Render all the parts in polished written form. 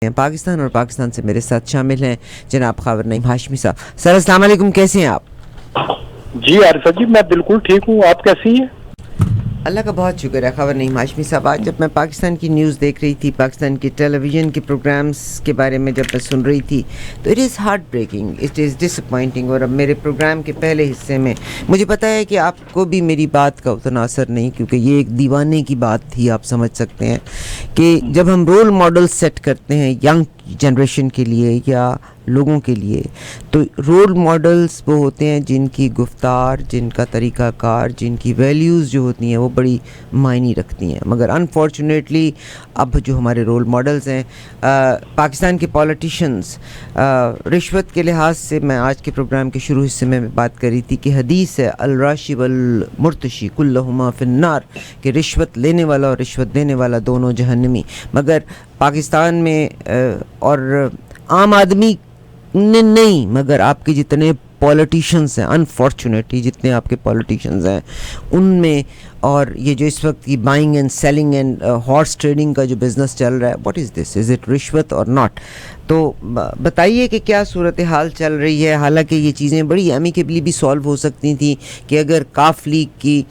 پاکستان اور پاکستان سے میرے ساتھ شامل ہیں جناب خاور نعیم ہاشمی صاحب. سر السلام علیکم، کیسے ہیں آپ؟ جی عارفہ جی میں بالکل ٹھیک ہوں، آپ کیسی ہیں؟ اللہ کا بہت شکر ہے. خاور نعیم ہاشمی صاحب، آج جب میں پاکستان کی نیوز دیکھ رہی تھی، پاکستان کی ٹیلی ویژن کے پروگرامز کے بارے میں جب میں سن رہی تھی تو it is heartbreaking, it is disappointing. اور اب میرے پروگرام کے پہلے حصے میں مجھے پتہ ہے کہ آپ کو بھی میری بات کا اتنا اثر نہیں، کیونکہ یہ ایک دیوانے کی بات تھی. آپ سمجھ سکتے ہیں کہ جب ہم رول ماڈل سیٹ کرتے ہیں ینگ جنریشن کے لیے یا لوگوں کے لیے، تو رول ماڈلز وہ ہوتے ہیں جن کی گفتار، جن کا طریقہ کار، جن کی ویلیوز جو ہوتی ہیں وہ بڑی معنی رکھتی ہیں. مگر انفارچونیٹلی اب جو ہمارے رول ماڈلز ہیں پاکستان کے پولیٹیشنز، رشوت کے لحاظ سے میں آج کے پروگرام کے شروع حصے میں بات کر رہی تھی کہ حدیث ہے الراشی والمرتشی کلہما فی النار، کہ رشوت لینے والا اور رشوت دینے والا دونوں جہنمی. مگر پاکستان میں اور عام آدمی نے نہیں، مگر آپ کے جتنے پولیٹیشنز ہیں، انفارچونیٹلی جتنے آپ کے پولیٹیشنز ہیں ان میں، اور یہ جو اس وقت کی buying and selling and horse trading کا جو بزنس چل رہا ہے، what is this, is it رشوت اور ناٹ؟ تو بتائیے کہ کیا صورتحال چل رہی ہے. حالانکہ یہ چیزیں بڑی امیکیبلی بھی سالو ہو سکتی تھیں کہ اگر کاف لیگ کی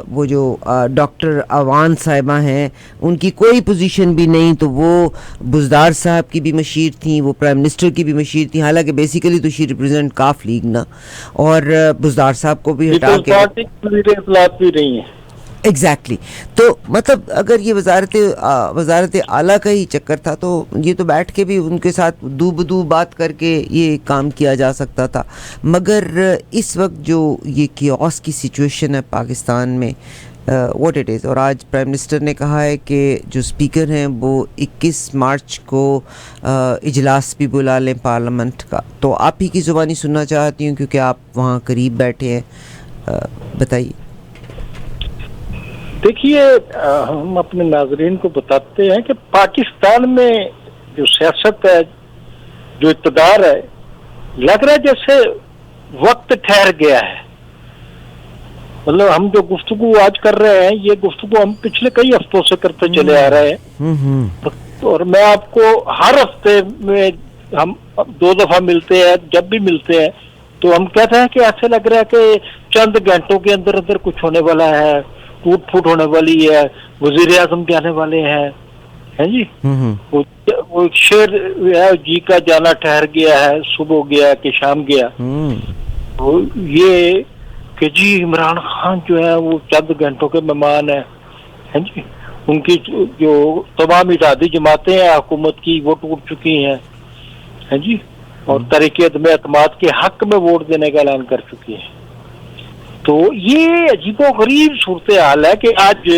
وہ جو ڈاکٹر اوان صاحبہ ہیں ان کی کوئی پوزیشن بھی نہیں، تو وہ بزدار صاحب کی بھی مشیر تھیں، وہ پرائم منسٹر کی بھی مشیر تھیں. حالانکہ بیسیکلی تو شی ریپرزینٹ کاف لیگ نا، اور بزدار صاحب کو بھی ہٹا کے اطلاعات بھی نہیں ہیں. ایگزیکٹلی. تو مطلب اگر یہ وزارت اعلیٰ کا ہی چکر تھا تو یہ تو بیٹھ کے بھی ان کے ساتھ دو بدو بات کر کے یہ کام کیا جا سکتا تھا. مگر اس وقت جو یہ کیوس کی سچویشن ہے پاکستان میں، واٹ اٹ از، اور آج پرائم منسٹر نے کہا ہے کہ جو اسپیکر ہیں وہ 21 مارچ کو اجلاس بھی بلا لیں پارلیمنٹ کا. تو آپ ہی کی زبانی سننا چاہتی ہوں کیونکہ آپ وہاں قریب بیٹھے ہیں، بتائیے. دیکھیے، ہم اپنے ناظرین کو بتاتے ہیں کہ پاکستان میں جو سیاست ہے، جو اقتدار ہے، لگ رہا ہے جیسے وقت ٹھہر گیا ہے. مطلب ہم جو گفتگو آج کر رہے ہیں، یہ گفتگو ہم پچھلے کئی ہفتوں سے کرتے چلے آ رہے ہیں، اور میں آپ کو ہر ہفتے میں ہم 2 دفعہ ملتے ہیں. جب بھی ملتے ہیں تو ہم کہتے ہیں کہ ایسے لگ رہا ہے کہ چند گھنٹوں کے اندر اندر کچھ ہونے والا ہے، ٹوٹ پھوٹ ہونے والی ہے، وزیر اعظم کے آنے والے ہیں جی. وہ شعر ہے، جی کا جانا ٹھہر گیا ہے، صبح گیا کہ شام گیا. یہ کہ جی عمران خان جو ہے وہ چند گھنٹوں کے مہمان ہیں جی. ان کی جو تمام اتحادی جماعتیں ہیں حکومت کی وہ ٹوٹ چکی ہیں جی، اور تحریک عدم اعتماد کے حق میں ووٹ دینے کا اعلان کر چکی ہے. تو یہ عجیب و غریب صورتحال ہے کہ آج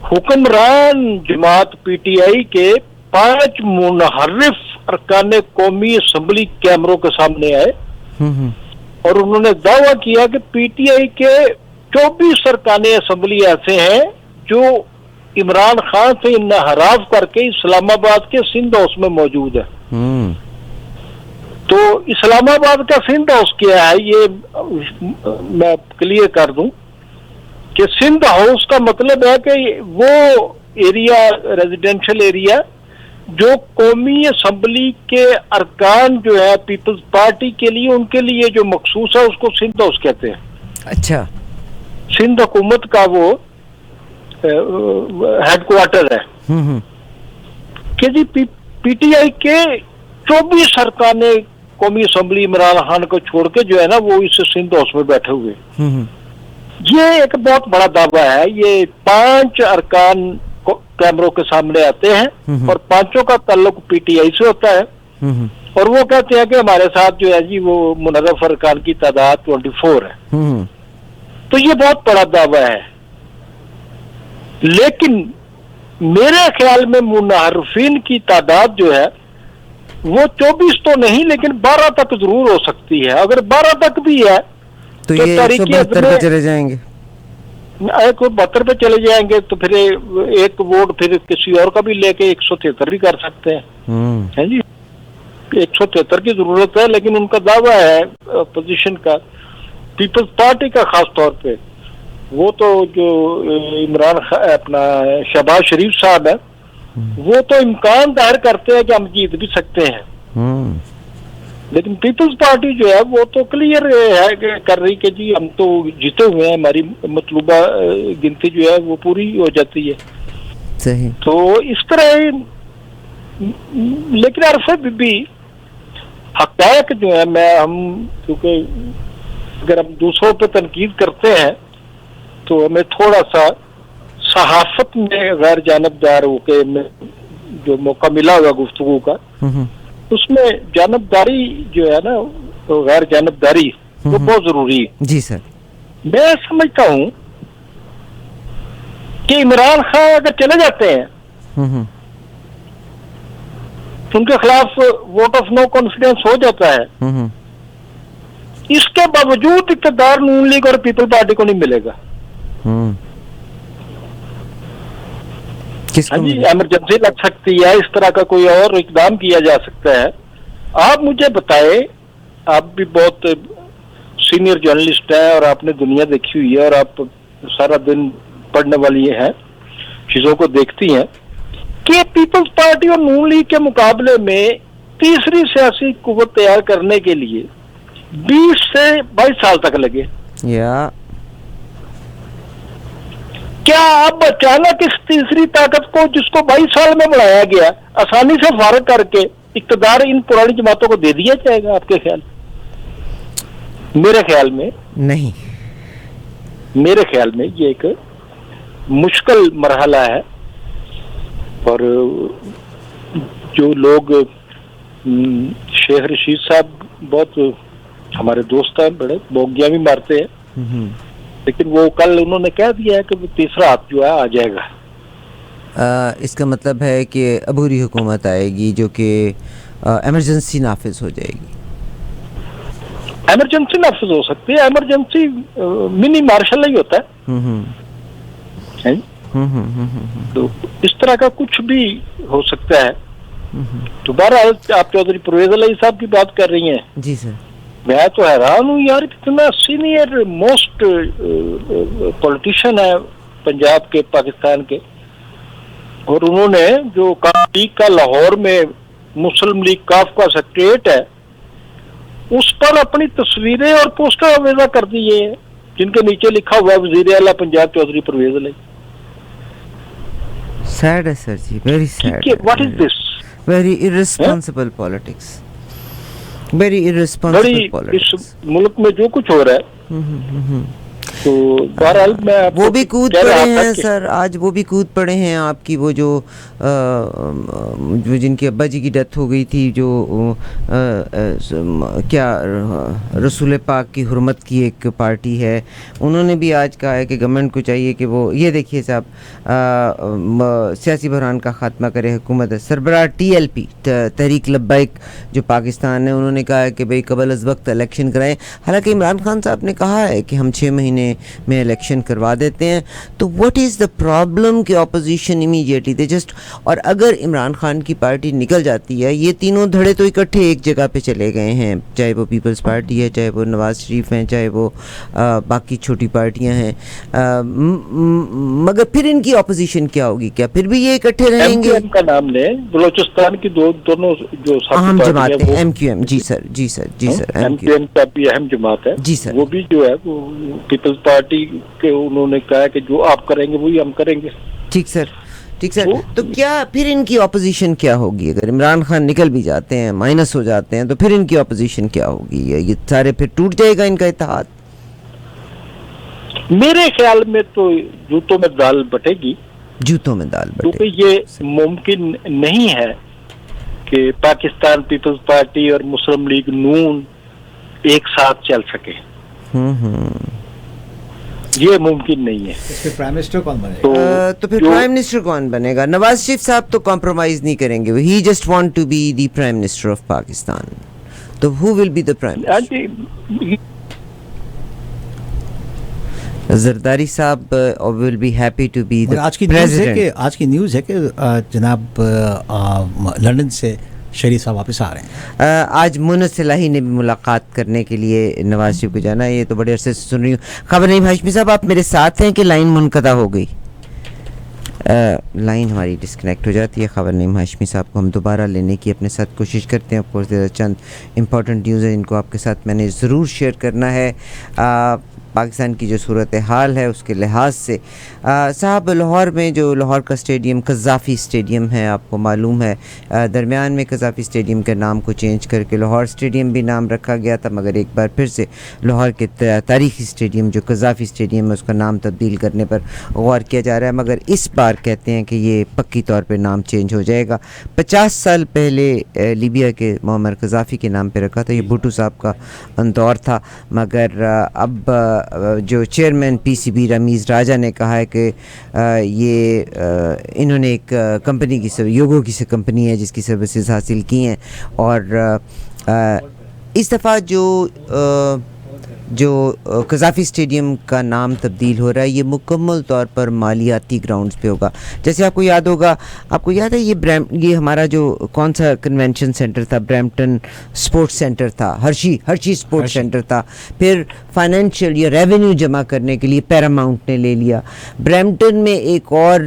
حکمران جماعت پی ٹی آئی کے 5 منحرف ارکان قومی اسمبلی کیمروں کے سامنے آئے اور انہوں نے دعویٰ کیا کہ پی ٹی آئی کے 24 ارکان اسمبلی ایسے ہیں جو عمران خان سے انحراف کر کے اسلام آباد کے سندھ ہاؤس میں موجود ہے. تو اسلام آباد کا سندھ ہاؤس کیا ہے، یہ میں کلیئر کر دوں کہ سندھ ہاؤس کا مطلب ہے کہ وہ ایریا، ریزیڈینشل ایریا جو قومی اسمبلی کے ارکان جو ہے پیپلز پارٹی کے لیے، ان کے لیے جو مخصوص ہے، اس کو سندھ ہاؤس کہتے ہیں. اچھا. سندھ حکومت کا وہ ہیڈ کوارٹر ہے کہ جی پی ٹی آئی کے 24 ارکان قومی اسمبلی عمران خان کو چھوڑ کے جو ہے نا وہ اس سندھ ہاؤس میں بیٹھے ہوئے. یہ ایک بہت بڑا دعویٰ ہے. یہ 5 ارکان کیمروں کے سامنے آتے ہیں اور 5 کا تعلق پی ٹی آئی سے ہوتا ہے، اور وہ کہتے ہیں کہ ہمارے ساتھ جو ہے جی وہ منحرف ارکان کی تعداد 24 ہے. تو یہ بہت بڑا دعویٰ ہے، لیکن میرے خیال میں منحرفین کی تعداد جو ہے وہ 24 تو نہیں لیکن 12 تک ضرور ہو سکتی ہے. اگر 12 تک بھی ہے تو یہ 172 پہ چلے جائیں گے، 172 پہ چلے جائیں گے، تو پھر ایک ووٹ پھر کسی اور کا بھی لے کے 173 بھی کر سکتے ہیں جی. 173 کی ضرورت ہے، لیکن ان کا دعویٰ ہے اپوزیشن کا، پیپلز پارٹی کا خاص طور پہ، وہ تو جو عمران اپنا شہباز شریف صاحب ہے وہ تو امکان ظاہر کرتے ہیں کہ ہم جیت بھی سکتے ہیں، لیکن پیپلز پارٹی جو ہے وہ تو کلیئر ہے کہ کر رہی کہ جی ہم تو جیتے ہوئے ہیں، ہماری مطلوبہ گنتی جو ہے وہ پوری ہو جاتی ہے. صحیح. تو اس طرح، لیکن عرصہ بھی حقائق جو ہے ہم کیونکہ اگر ہم دوسروں پہ تنقید کرتے ہیں تو ہمیں تھوڑا سا صحافت میں غیر جانبدار ہو کے جو موقع ملا ہوا گفتگو کا، اس میں جانبداری جو ہے نا، غیر جانبداری وہ بہت ضروری ہے. جی سر. میں سمجھتا ہوں کہ عمران خان اگر چلے جاتے ہیں ان کے خلاف ووٹ آف نو کانفیڈنس ہو جاتا ہے، اس کے باوجود اقتدار نون لیگ اور پیپل پارٹی کو نہیں ملے گا. ہاں جی، ایمرجنسی لگ سکتی ہے، اس طرح کا کوئی اور اقدام کیا جا سکتا ہے. آپ مجھے بتائے، آپ بھی بہت سینئر جرنلسٹ ہیں اور آپ نے دنیا دیکھی ہوئی ہے اور آپ سارا دن پڑھنے والی ہیں، چیزوں کو دیکھتی ہیں، کہ پیپلز پارٹی اور نون لیگ کے مقابلے میں تیسری سیاسی قوت تیار کرنے کے لیے 20 سے 22 سال تک لگے. کیا اب اچانک اس تیسری طاقت کو جس کو 22 سال میں بڑھایا گیا آسانی سے فارغ کر کے اقتدار ان پرانی جماعتوں کو دے دیا جائے گا؟ آپ کے خیال؟ میرے خیال میں نہیں. میرے خیال میں یہ ایک مشکل مرحلہ ہے، اور جو لوگ شیخ رشید صاحب بہت ہمارے دوست ہیں، بڑے بوگیاں بھی مارتے ہیں، لیکن وہ کل انہوں نے کہہ دیا ہے کہ وہ تیسرا ہاتھ جو ہے آ جائے گا. اس کا مطلب ہے کہ عبوری حکومت آئے گی جو کہ ایمرجنسی نافذ ہو جائے گی. ایمرجنسی نافذ ہو سکتی ہے، ایمرجنسی منی مارشل ہی ہوتا ہے. تو اس طرح کا کچھ بھی ہو سکتا ہے. تو بہرحال آپ چودھری پرویز علیہ صاحب کی بات کر رہی ہیں. جی سر. میں تو حیران ہوں یار، کتنا سینئر موسٹ پولیٹیشین ہے پنجاب کے، پاکستان کے، اور انہوں نے جو لیگ کا لاہور میں مسلم لیگ کاف کا سیکریٹریٹ ہے اس پر اپنی تصویریں اور پوسٹر آویزہ کر دیے ہیں جن کے نیچے لکھا ہوا ہے وزیر اعلیٰ پنجاب چودھری پرویز علیہ. سیڈ ہے sir ji, very sad. What is this? Very irresponsible politics. Very irresponsible politics. اس ملک میں جو کچھ ہو رہا ہے تو بہرحال میں وہ بھی کود پڑے ہیں سر، آج وہ بھی کود پڑے ہیں آپ کی وہ جو جن کے ابا جی کی ڈیتھ ہو گئی تھی، جو کیا رسول پاک کی حرمت کی ایک پارٹی ہے، انہوں نے بھی آج کہا ہے کہ گورنمنٹ کو چاہیے کہ وہ یہ دیکھیے صاحب سیاسی بحران کا خاتمہ کرے حکومت. سربراہ TLP تحریک لبیک جو پاکستان ہے، انہوں نے کہا ہے کہ بھئی قبل از وقت الیکشن کرائیں. حالانکہ عمران خان صاحب نے کہا ہے کہ ہم 6 مہینے میں الیکشن کروا دیتے ہیں. تو واٹ از دا پرابلم کہ اپوزیشن امیڈیٹلی دے جسٹ، اور اگر عمران خان کی پارٹی نکل جاتی ہے، یہ تینوں دھڑے تو اکٹھے ایک جگہ پہ چلے گئے ہیں، چاہے وہ پیپلز پارٹی ہے، چاہے وہ نواز شریف ہیں، چاہے وہ باقی چھوٹی پارٹیاں ہیں، مگر پھر ان کی اپوزیشن کیا ہوگی؟ کیا پھر بھی یہ اکٹھے رہیں گے؟ MQM کا نام لیں، بلوچستان کی دونوں جو اہم جماعت ہے MQM. جی سر، جی سر، جی سر. MQM کا بھی اہم جماعت ہے. جی سر. وہ بھی جو ہے وہ پیپلز پارٹی کے انہوں نے کہا کہ جو آپ کریں گے وہی ہم کریں گے. ٹھیک سر، ٹھیک سر. تو کیا پھر ان کی اپوزیشن کیا ہوگی؟ اگر عمران خان نکل بھی جاتے ہیں، مائنس ہو جاتے ہیں، تو پھر ان کی اپوزیشن کیا ہوگی؟ یہ سارے پھر ٹوٹ جائے گا ان کا اتحاد؟ میرے خیال میں تو جوتوں میں دال بٹے گی. جوتوں میں دال بٹے گی، کیونکہ یہ ممکن نہیں ہے کہ پاکستان پیپلز پارٹی اور مسلم لیگ نون ایک ساتھ چل سکے. یہ ممکن نہیں ہے. اس پہ پرائم منسٹر کون بنے گا؟ تو پھر پرائم منسٹر کون بنے گا؟ نواز شریف صاحب تو کمپرومائز نہیں کریں گے، he just want to be the prime minister of Pakistan. تو who will be the prime minister? Zardari صاحب will be happy to be the president. آج کی نیوز ہے کہ جناب لندن سے شریف صاحب واپس آ رہے ہیں. آج منت صلاحی نے بھی ملاقات کرنے کے لیے نواز شریف کو جانا ہے. یہ تو بڑے عرصے سے سن رہی ہوں خبر. نہیں ہاشمی صاحب، آپ میرے ساتھ ہیں کہ لائن منقطع ہو گئی؟ لائن ہماری ڈسکنیکٹ ہو جاتی ہے. خبر نعیم ہاشمی صاحب کو ہم دوبارہ لینے کی اپنے ساتھ کوشش کرتے ہیں. آف کورس چند امپورٹنٹ نیوز ہیں جن کو آپ کے ساتھ میں نے ضرور شیئر کرنا ہے. پاکستان کی جو صورت حال ہے اس کے لحاظ سے صاحب، لاہور میں جو لاہور کا اسٹیڈیم قذافی اسٹیڈیم ہے، آپ کو معلوم ہے درمیان میں قذافی اسٹیڈیم کے نام کو چینج کر کے لاہور اسٹیڈیم بھی نام رکھا گیا تھا، مگر ایک بار پھر سے لاہور کے تاریخی اسٹیڈیم جو قذافی اسٹیڈیم ہے اس کا نام تبدیل کرنے پر غور کیا جا رہا ہے. مگر اس بار کہتے ہیں کہ یہ پکی طور پہ نام چینج ہو جائے گا. 50 سال پہلے لیبیا کے معمر قذافی کے نام پہ رکھا تھا، یہ بھٹو صاحب کا دور تھا. مگر اب جو chairman P C B Ramiz Raja نے کہا ہے کہ یہ انہوں نے ایک کمپنی کی یوگو کی کمپنی ہے جس کی سروسز حاصل کی ہیں، اور اس دفعہ جو قذافی اسٹیڈیم کا نام تبدیل ہو رہا ہے یہ مکمل طور پر مالیاتی گراؤنڈز پہ ہوگا. جیسے آپ کو یاد ہوگا، آپ کو یاد ہے یہ ہمارا جو کون سا کنونشن سینٹر تھا، برمپٹن سپورٹس سینٹر تھا، ہرشی سپورٹس سینٹر تھا. پھر فائنینشیل یا ریونیو جمع کرنے کے لیے پیراماؤنٹ نے لے لیا. برمپٹن میں ایک اور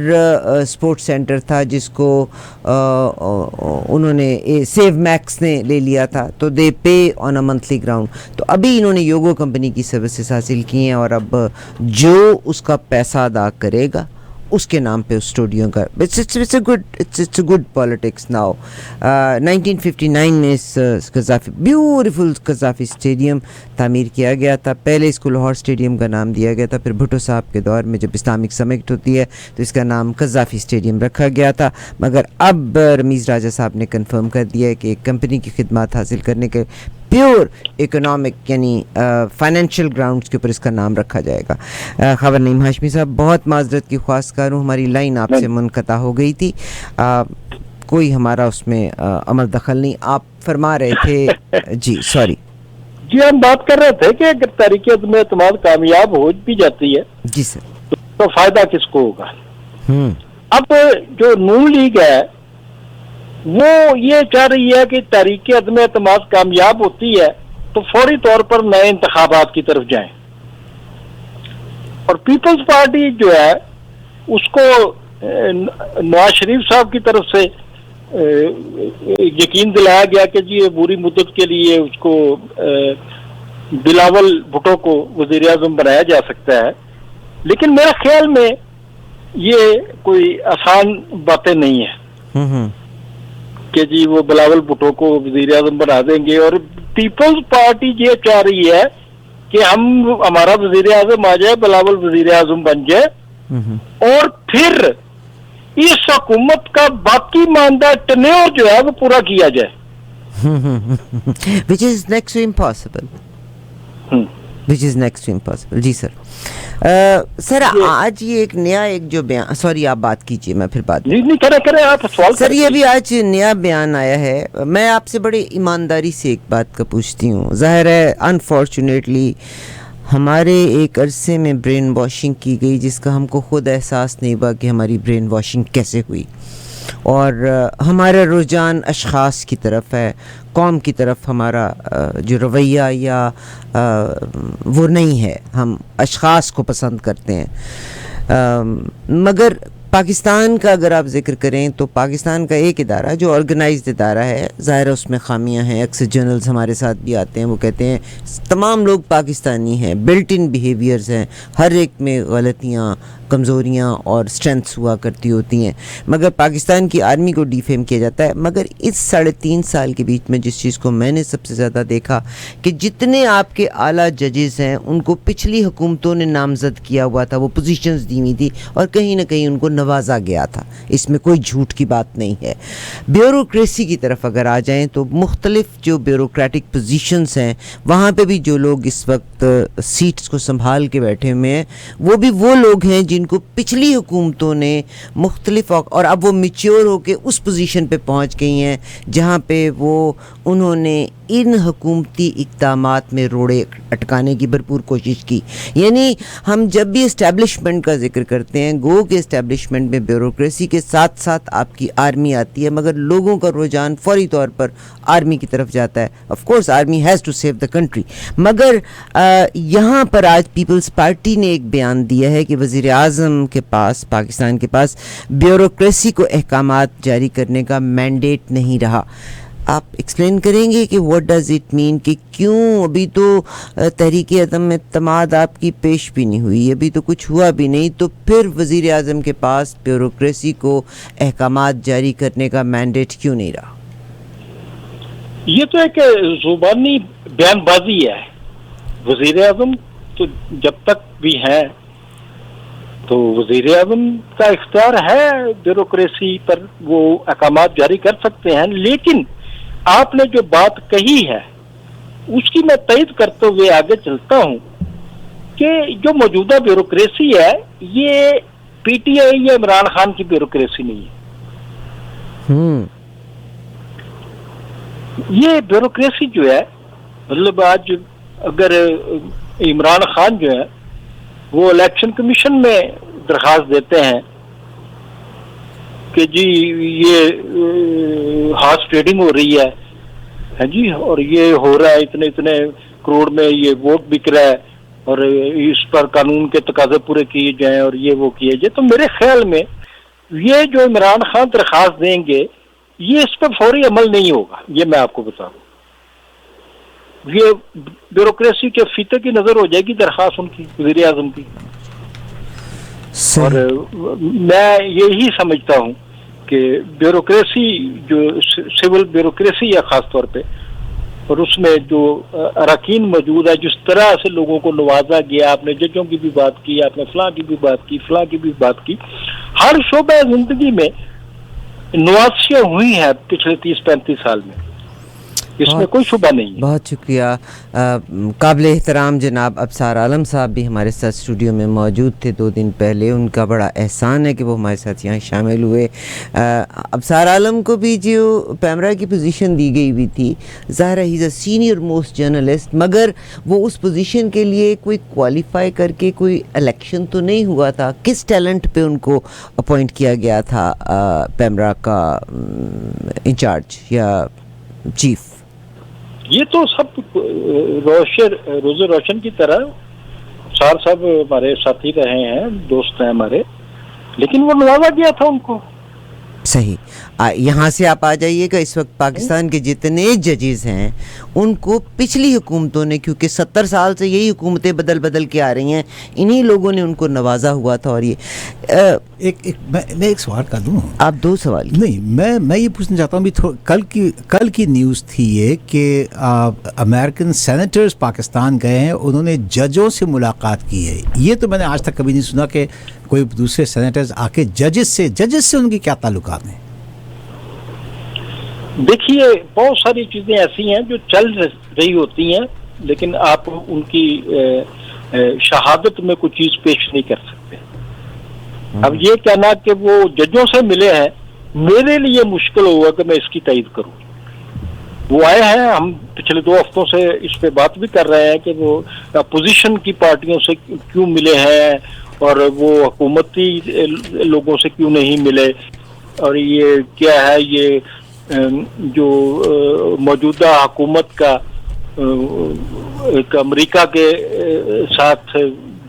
سپورٹس سینٹر تھا جس کو انہوں نے سیو میکس نے لے لیا تھا، تو دے پے آن اے منتھلی گراؤنڈ. تو ابھی انہوں نے یوگو کمپنی کی سروسز حاصل کی ہیں، اور اب جو اس کا پیسہ ادا کرے گا اس کے نام پہ اسٹوڈیو کا it's a good politics now. 1959 میں اس قذافی بیوٹیفل قذافی اسٹیڈیم تعمیر کیا گیا تھا. پہلے اس کو لاہور اسٹیڈیم کا نام دیا گیا تھا، پھر بھٹو صاحب کے دور میں جب اسلامک سمٹ ہوتی ہے تو اس کا نام قذافی اسٹیڈیم رکھا گیا تھا. مگر اب رمیز راجہ صاحب نے کنفرم کر دیا ہے کہ ایک کمپنی کی خدمات حاصل کرنے کے پیور اکنامک یعنی فائنینشیل گراؤنڈز کے اوپر اس کا نام رکھا جائے گا. خبر نعیم ہاشمی صاحب، بہت معذرت کی خواستگار ہوں، ہماری لائن آپ سے منقطع ہو گئی تھی، کوئی ہمارا اس میں عمل دخل نہیں. آپ فرما رہے تھے جی سوری. جی ہم بات کر رہے تھے کہ اگر تحریک عدم اعتماد کامیاب ہو بھی جاتی ہے جی سر تو فائدہ کس کو ہوگا؟ اب جو نون لیگ ہے وہ یہ چاہ رہی ہے کہ تحریک عدم اعتماد کامیاب ہوتی ہے تو فوری طور پر نئے انتخابات کی طرف جائیں، اور پیپلز پارٹی جو ہے اس کو نواز شریف صاحب کی طرف سے یقین دلایا گیا کہ جی یہ پوری مدت کے لیے اس کو بلاول بھٹو کو وزیر اعظم بنایا جا سکتا ہے. لیکن میرے خیال میں یہ کوئی آسان باتیں نہیں ہیں کہ جی وہ بلاول بھٹو کو وزیر اعظم بنا دیں گے. اور پیپلز پارٹی یہ چاہ رہی ہے کہ ہمارا وزیر اعظم آ جائے، بلاول وزیر اعظم بن جائے، اور پھر اس حکومت کا باقی ماندہ ٹینیور جو ہے وہ پورا کیا جائے. which is next to impossible. جی سر. سر آج یہ ایک نیا جو بیان، سوری آپ بات کیجئے میں پھر بات نہیں کریں آپ سوال. سر یہ بھی آج نیا بیان آیا ہے، میں آپ سے بڑے ایمانداری سے ایک بات کا پوچھتی ہوں. ظاہر ہے انفارچونیٹلی ہمارے ایک عرصے میں برین واشنگ کی گئی جس کا ہم کو خود احساس نہیں ہوا کہ ہماری برین واشنگ کیسے ہوئی، اور ہمارا رجحان اشخاص کی طرف ہے، قوم کی طرف ہمارا جو رویہ یا وہ نہیں ہے، ہم اشخاص کو پسند کرتے ہیں. مگر پاکستان کا اگر آپ ذکر کریں تو پاکستان کا ایک ادارہ جو آرگنائزڈ ادارہ ہے، ظاہر اس میں خامیاں ہیں. اکثر جرنلز ہمارے ساتھ بھی آتے ہیں، وہ کہتے ہیں تمام لوگ پاکستانی ہیں، بلٹ ان بیہیویئرز ہیں، ہر ایک میں غلطیاں، کمزوریاں اور سٹرینتھس ہوا کرتی ہوتی ہیں. مگر پاکستان کی آرمی کو ڈیفیم کیا جاتا ہے. مگر اس 3.5 سال کے بیچ میں جس چیز کو میں نے سب سے زیادہ دیکھا کہ جتنے آپ کے اعلیٰ ججز ہیں ان کو پچھلی حکومتوں نے نامزد کیا ہوا تھا، وہ پوزیشنز دی ہوئی تھی اور کہیں نہ کہیں ان کو نوازا گیا تھا. اس میں کوئی جھوٹ کی بات نہیں ہے. بیوروکریسی کی طرف اگر آ جائیں تو مختلف جو بیوروکریٹک پوزیشنز ہیں وہاں پہ بھی جو لوگ اس وقت سیٹس کو سنبھال کے بیٹھے ہوئے ہیں وہ بھی وہ لوگ ہیں جن کو پچھلی حکومتوں نے مختلف، اور اب وہ میچور ہو کے اس پوزیشن پہ پہنچ گئی ہیں جہاں پہ انہوں نے ان حکومتی اقدامات میں روڑے اٹکانے کی بھرپور کوشش کی. یعنی ہم جب بھی اسٹیبلشمنٹ کا ذکر کرتے ہیں، گو کہ اسٹیبلشمنٹ اسٹیٹمنٹ میں بیوروکریسی کے ساتھ ساتھ آپ کی آرمی آتی ہے، مگر لوگوں کا رجحان فوری طور پر آرمی کی طرف جاتا ہے. Of course army has to save the country, مگر یہاں پر آج پیپلز پارٹی نے ایک بیان دیا ہے کہ وزیر اعظم کے پاس، پاکستان کے پاس بیوروکریسی کو احکامات جاری کرنے کا مینڈیٹ نہیں رہا. آپ ایکسپلین کریں گے کہ واٹ ڈز اٹ مین، کہ کیوں ابھی تو تحریک عدم اعتماد آپ کی پیش بھی نہیں ہوئی، ابھی تو کچھ ہوا بھی نہیں، تو پھر وزیر اعظم کے پاس بیوروکریسی کو احکامات جاری کرنے کا مینڈیٹ کیوں نہیں رہا؟ یہ تو ایک زبانی بیان بازی ہے. وزیر اعظم تو جب تک بھی ہیں تو وزیر اعظم کا اختیار ہے بیوروکریسی پر، وہ احکامات جاری کر سکتے ہیں. لیکن آپ نے جو بات کہی ہے اس کی میں تائید کرتے ہوئے آگے چلتا ہوں کہ جو موجودہ بیوروکریسی ہے یہ پی ٹی آئی یا عمران خان کی بیوروکریسی نہیں ہے. یہ بیوروکریسی جو ہے، مطلب آج اگر عمران خان جو ہے وہ الیکشن کمیشن میں درخواست دیتے ہیں کہ جی یہ ہارس ٹریڈنگ ہو رہی ہے جی، اور یہ ہو رہا ہے اتنے کروڑ میں یہ ووٹ بک رہا ہے اور اس پر قانون کے تقاضے پورے کیے جائیں اور یہ وہ کیے جائے، تو میرے خیال میں یہ جو عمران خان درخواست دیں گے یہ اس پہ فوری عمل نہیں ہوگا. یہ میں آپ کو بتاؤں، یہ بیوروکریسی کے فیتے کی نظر ہو جائے گی درخواست ان کی، وزیر اعظم کی. اور میں یہی سمجھتا ہوں کہ بیوروکریسی جو سول بیوروکریسی ہے خاص طور پہ، اور اس میں جو اراکین موجود ہے، جس طرح سے لوگوں کو نوازا گیا، آپ نے ججوں کی بھی بات کی، آپ نے فلاں کی بھی بات کی، فلاں کی بھی بات کی، ہر شعبہ زندگی میں نوازشیں ہوئی ہیں پچھلے 30-35 سال میں، اس میں کوئی شبہ نہیں ہے. بہت شکریہ. قابل احترام جناب ابصار عالم صاحب بھی ہمارے ساتھ اسٹوڈیو میں موجود تھے 2 دن پہلے. ان کا بڑا احسان ہے کہ وہ ہمارے ساتھ یہاں شامل ہوئے. ابصار عالم کو بھی جو پیمرا کی پوزیشن دی گئی ہوئی تھی، ظاہر ہے ہی از اے سینئر موسٹ جرنلسٹ، مگر وہ اس پوزیشن کے لیے کوئی کوالیفائی کر کے کوئی الیکشن تو نہیں ہوا تھا. کس ٹیلنٹ پہ ان کو اپوائنٹ کیا گیا تھا پیمرا کا انچارج یا چیف؟ یہ تو سب روز روشن کی طرح سار صاحب ہمارے ساتھی رہے ہیں، دوست ہیں ہمارے، لیکن وہ نوازا گیا تھا ان کو. صحیح. یہاں سے آپ آ جائیے گا. اس وقت پاکستان کے جتنے ججز ہیں ان کو پچھلی حکومتوں نے، کیونکہ 70 سال سے یہی حکومتیں بدل کے آ رہی ہیں، انہی لوگوں نے ان کو نوازا ہوا تھا. اور یہ میں ایک سوال کر دوں. آپ 2 سوال نہیں، میں یہ پوچھنا چاہتا ہوں بھی کل کی نیوز تھی یہ کہ امریکن سینیٹرز پاکستان گئے ہیں، انہوں نے ججوں سے ملاقات کی ہے. یہ تو میں نے آج تک کبھی نہیں سنا کہ کوئی دوسرے سینیٹرز آ کے ججز سے ان کی کیا تعلقات ہیں؟ دیکھیے بہت ساری چیزیں ایسی ہیں جو چل رہی ہوتی ہیں، لیکن آپ ان کی شہادت میں کوئی چیز پیش نہیں کر سکتے. اب یہ کہنا کہ وہ ججوں سے ملے ہیں، میرے لیے مشکل ہوگا کہ میں اس کی تائید کروں. وہ آئے ہیں، ہم پچھلے 2 ہفتوں سے اس پہ بات بھی کر رہے ہیں کہ وہ اپوزیشن کی پارٹیوں سے کیوں ملے ہیں اور وہ حکومتی لوگوں سے کیوں نہیں ملے، اور یہ کیا ہے یہ جو موجودہ حکومت کا ایک امریکہ کے ساتھ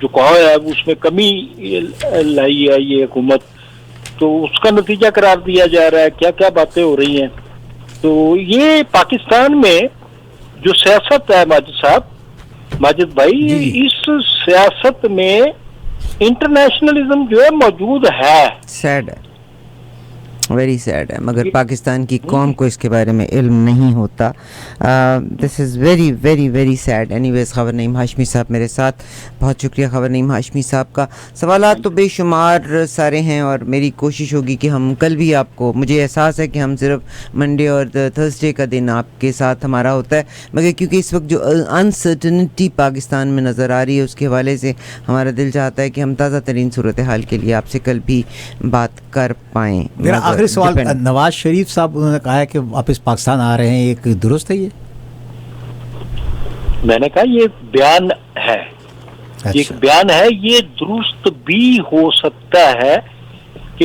جو کہا ہے اس میں کمی لائی ہے یہ حکومت، تو اس کا نتیجہ قرار دیا جا رہا ہے. کیا کیا باتیں ہو رہی ہیں. تو یہ پاکستان میں جو سیاست ہے ماجد بھائی، اس سیاست میں انٹرنیشنلزم جو ہے موجود ہے. سیڈ ہے، ویری سیڈ ہے، مگر پاکستان کی قوم کو اس کے بارے میں علم نہیں ہوتا. This is very very very sad. Anyways خبر نعیم ہاشمی صاحب میرے ساتھ، بہت شکریہ خبر نعیم ہاشمی صاحب کا. سوالات تو بے شمار سارے ہیں اور میری کوشش ہوگی کہ ہم کل بھی آپ کو، مجھے احساس ہے کہ ہم صرف منڈے اور تھرسڈے کا دن آپ کے ساتھ ہمارا ہوتا ہے، مگر کیونکہ اس وقت جو انسرٹنٹی پاکستان میں نظر آ رہی ہے اس کے حوالے سے ہمارا دل چاہتا ہے کہ ہم تازہ ترین صورتحال کے لیے آپ سے کل بھی بات کر پائیں. میرا آخری سوال، نواز شریف صاحب انہوں نے کہا ہے کہ واپس پاکستان آ رہے ہیں، ایک درست ہے یہ؟ میں نے کہا یہ بیان ہے، ایک بیان ہے، یہ درست بھی ہو سکتا ہے کہ